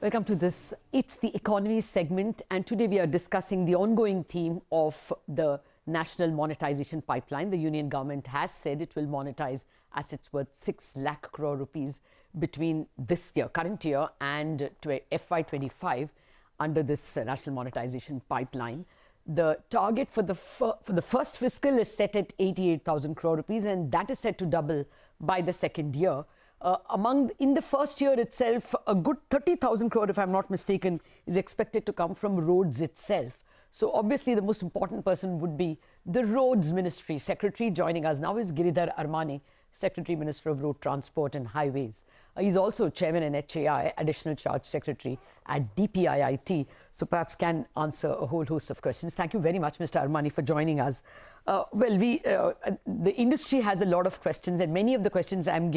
Welcome to this. It's the economy segment, and today we are discussing the ongoing theme of the national monetization pipeline. The union government has said it will monetize assets worth 6 lakh crore rupees between this year, current year, and to FY25 under this national monetization pipeline. The target for the first fiscal is set at 88,000 crore rupees, and that is set to double by the second year. In the first year itself, a good 30,000 crore, if I'm not mistaken, is expected to come from roads itself. So obviously the most important person would be the Roads Ministry Secretary. Joining us now is Giridhar Armane, Secretary Minister of Road Transport and Highways. He's also Chairman in HAI, Additional Charge Secretary at DPIIT. So perhaps can answer a whole host of questions. Thank you very much, Mr. Armane, for joining us. The industry has a lot of questions, and many of the questions I'm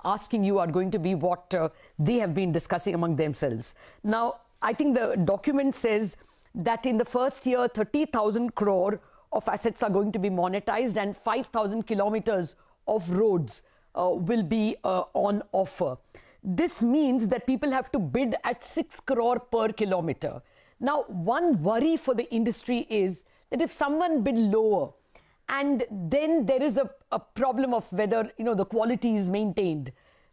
asking you are going to be what they have been discussing among themselves. Now, I think the document says that in the first year, 30,000 crore of assets are going to be monetized and 5,000 kilometers of roads will be on offer. This means that people have to bid at 6 crore per kilometer. Now, one worry for the industry is that if someone bid lower, and then there is a problem of whether the quality is maintained,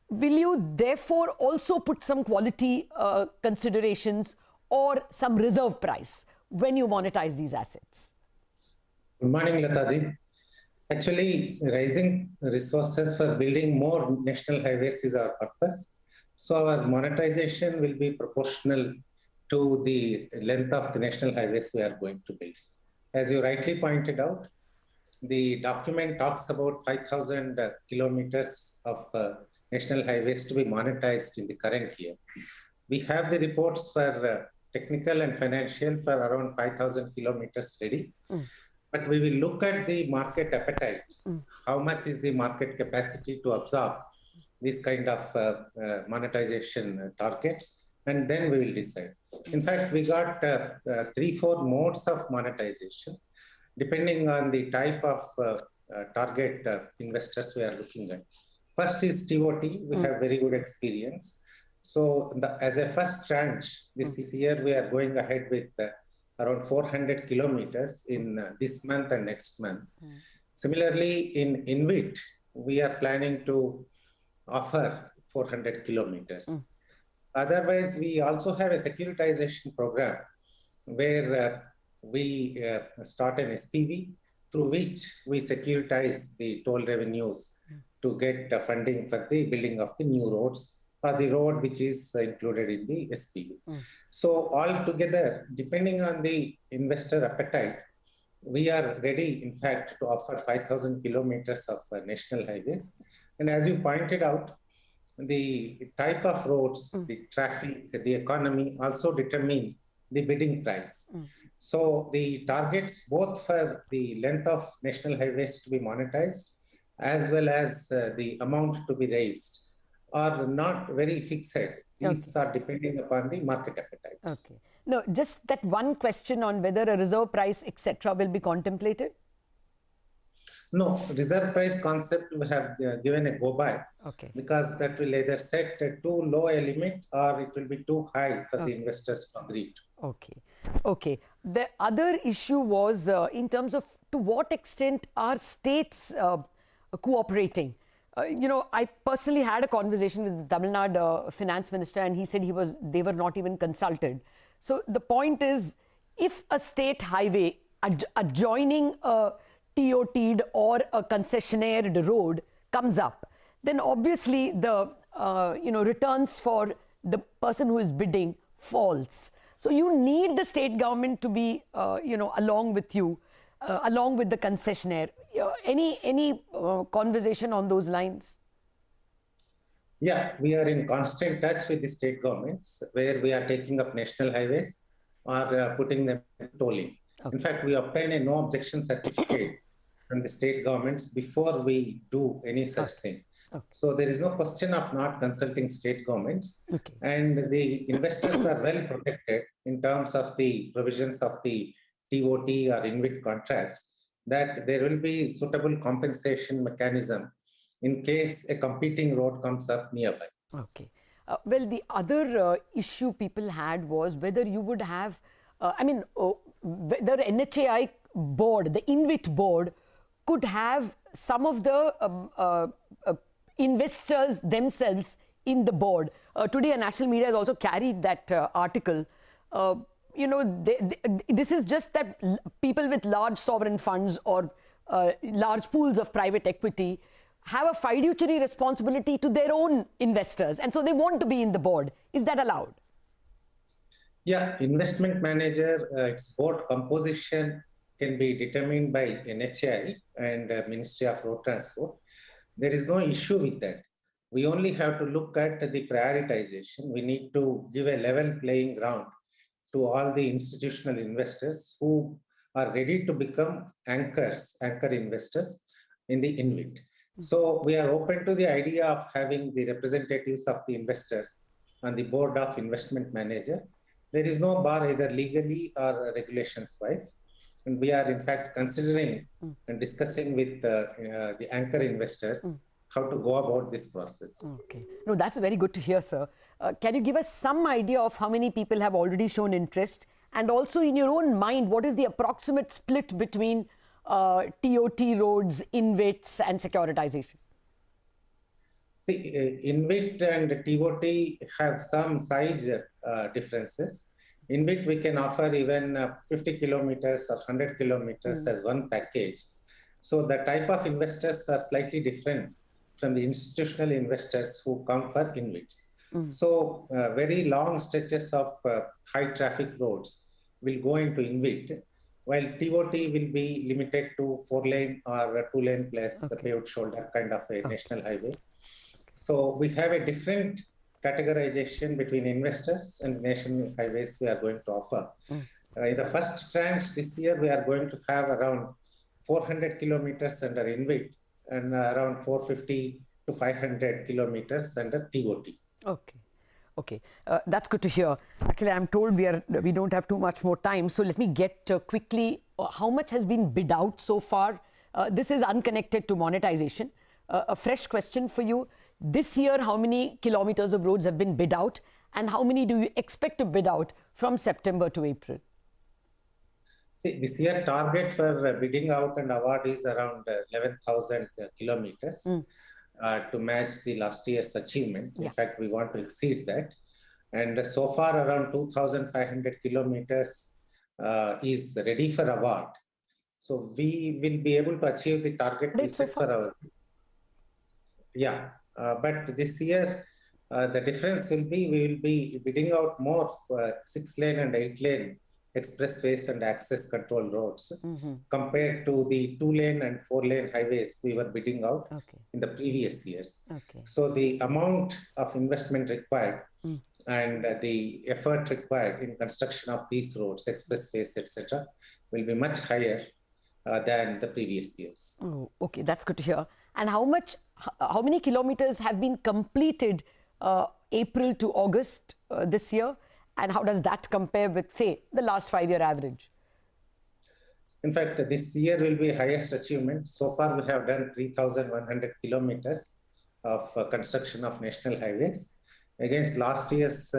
will you therefore also put some quality considerations or some reserve price when you monetize these assets? Good morning, Lataji. Actually, raising resources for building more national highways is our purpose. So our monetization will be proportional to the length of the national highways we are going to build. As you rightly pointed out, the document talks about 5,000 kilometers of national highways to be monetized in the current year. We have the reports for technical and financial for around 5,000 kilometers ready. But we will look at the market appetite. How much is the market capacity to absorb this kind of monetization targets? And then we will decide. In fact, we got 3-4 modes of monetization, depending on the type of target investors we are looking at. First is TOT. We have very good experience. So as a first tranche, this year we are going ahead with around 400 kilometers in this month and next month. Similarly, in InvIT, we are planning to offer 400 kilometers. Otherwise, we also have a securitization program where we start an SPV through which we securitize the toll revenues to get funding for the building of the new roads or the road which is included in the SPV. So altogether, depending on the investor appetite, we are ready, in fact, to offer 5,000 kilometers of national highways. And as you pointed out, the type of roads, the traffic, the economy also determine the bidding price. So the targets both for the length of national highways to be monetized as well as the amount to be raised are not very fixed. These are depending upon the market appetite. Okay. No, just that one question on whether a reserve price, etc., will be contemplated? No, reserve price concept we have given a go by, because that will either set a too low a limit or it will be too high for the investors to agree to. Okay. The other issue was in terms of to what extent are states cooperating? I personally had a conversation with the Tamil Nadu finance minister, and he said they were not even consulted. So the point is, if a state highway adjoining a TOT'd or a concessionaired road comes up, then obviously the returns for the person who is bidding falls. So you need the state government to be along with you, along with the concessionaire. Any conversation on those lines? Yeah, we are in constant touch with the state governments where we are taking up national highways or putting them tolling. In fact, we obtain a no objection certificate from the state governments before we do any such thing. So there is no question of not consulting state governments. And the investors are well protected in terms of the provisions of the TOT or InvIT contracts, that there will be suitable compensation mechanism in case a competing road comes up nearby. Well, the other issue people had was whether you would have, whether NHAI board, the InvIT board, could have some of the investors themselves in the board. Today, national media has also carried that article. This is just that people with large sovereign funds or large pools of private equity have a fiduciary responsibility to their own investors, and so they want to be in the board. Is that allowed? Yeah, investment manager, its board composition can be determined by NHAI and Ministry of Road Transport. There is no issue with that. We only have to look at the prioritization. We need to give a level playing ground to all the institutional investors who are ready to become anchor investors in the InvIT. So we are open to the idea of having the representatives of the investors on the board of investment manager. There is no bar either legally or regulations wise. And we are in fact considering and discussing with the anchor investors how to go about this process. Okay. No, that's very good to hear, sir. Can you give us some idea of how many people have already shown interest? And also in your own mind, what is the approximate split between TOT roads, InvITs and securitization? See, InvIT and TOT have some size differences. InvIT we can offer even 50 kilometers or 100 kilometers as one package. So the type of investors are slightly different from the institutional investors who come for InvITs. So very long stretches of high traffic roads will go into InvIT, while TOT will be limited to 4-lane or 2-lane plus a paved shoulder kind of a national highway. So we have a different categorization between investors and national highways we are going to offer. In the first tranche this year, we are going to have around 400 kilometers under InvIT and around 450 to 500 kilometers under TOT. Okay, that's good to hear. Actually, I'm told we don't have too much more time, so let me get quickly how much has been bid out so far. This is unconnected to monetization. A fresh question for you. This year, how many kilometers of roads have been bid out, and how many do you expect to bid out from September to April? See, this year target for bidding out and award is around 11,000 kilometers to match the last year's achievement. In fact, we want to exceed that. And so far, around 2,500 kilometers is ready for award. So we will be able to achieve the target we set for our. Yeah, but this year, the difference will be we will be bidding out more 6-lane and 8-lane expressways and access control roads compared to the 2-lane and 4-lane highways we were bidding out in the previous years. So the amount of investment required and the effort required in construction of these roads, expressways, etc., will be much higher than the previous years. Oh, okay, that's good to hear. And how many kilometers have been completed April to August this year? And how does that compare with, say, the last 5-year average? In fact, this year will be highest achievement. So far, we have done 3,100 kilometers of construction of national highways against last year's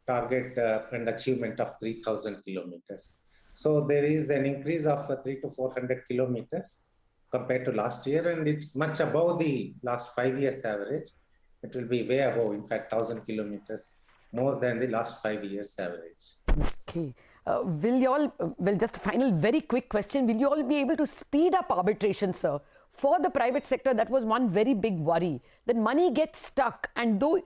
target and achievement of 3,000 kilometers. So there is an increase of 300 to 400 kilometers compared to last year, and it's much above the last 5 years average. It will be way above, in fact, 1,000 kilometers more than the last 5 years average. Okay. Will you all, well, just a final very quick question, will you all be able to speed up arbitration, sir? For the private sector, that was one very big worry, that money gets stuck, and though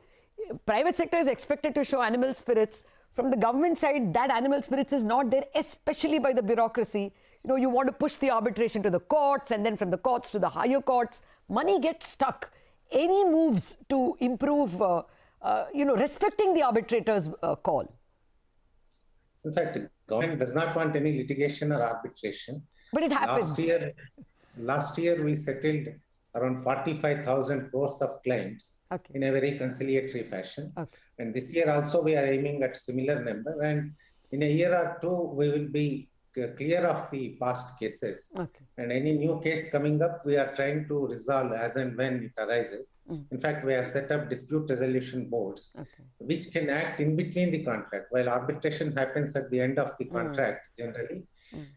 private sector is expected to show animal spirits, from the government side, that animal spirits is not there, especially by the bureaucracy. You know, you want to push the arbitration to the courts, and then from the courts to the higher courts. Money gets stuck. Any moves to improve respecting the arbitrator's call? In fact, the government does not want any litigation or arbitration. But it happens. Last year we settled around 45,000 crores of claims in a very conciliatory fashion. And this year also we are aiming at similar number. And in a year or two, we will be clear of the past cases. Okay. And any new case coming up, we are trying to resolve as and when it arises. In fact, we have set up dispute resolution boards, Okay. which can act in between the contract. While arbitration happens at the end of the contract, generally,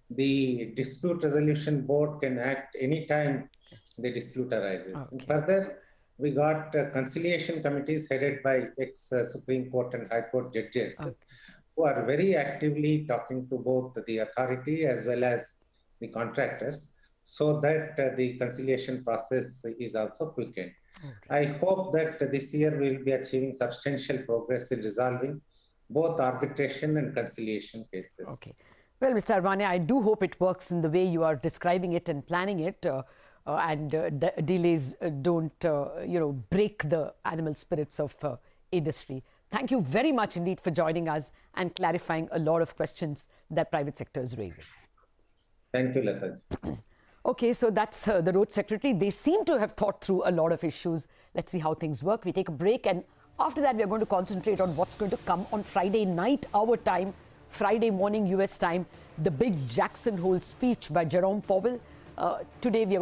the dispute resolution board can act anytime the dispute arises. Okay. And further, we got conciliation committees headed by ex-Supreme Court and High Court judges, who are very actively talking to both the authority as well as the contractors, so that the conciliation process is also quickened. I hope that this year we will be achieving substantial progress in resolving both arbitration and conciliation cases. Okay. Well, Mr. Armane, I do hope it works in the way you are describing it and planning it, and the delays don't, break the animal spirits of industry. Thank you very much indeed for joining us and clarifying a lot of questions that private sector is raising. Thank you, Lataji. Okay, so that's the Road Secretary. They seem to have thought through a lot of issues. Let's see how things work. We take a break, and after that, we are going to concentrate on what's going to come on Friday night, our time, Friday morning, US time, the big Jackson Hole speech by Jerome Powell. Today, we are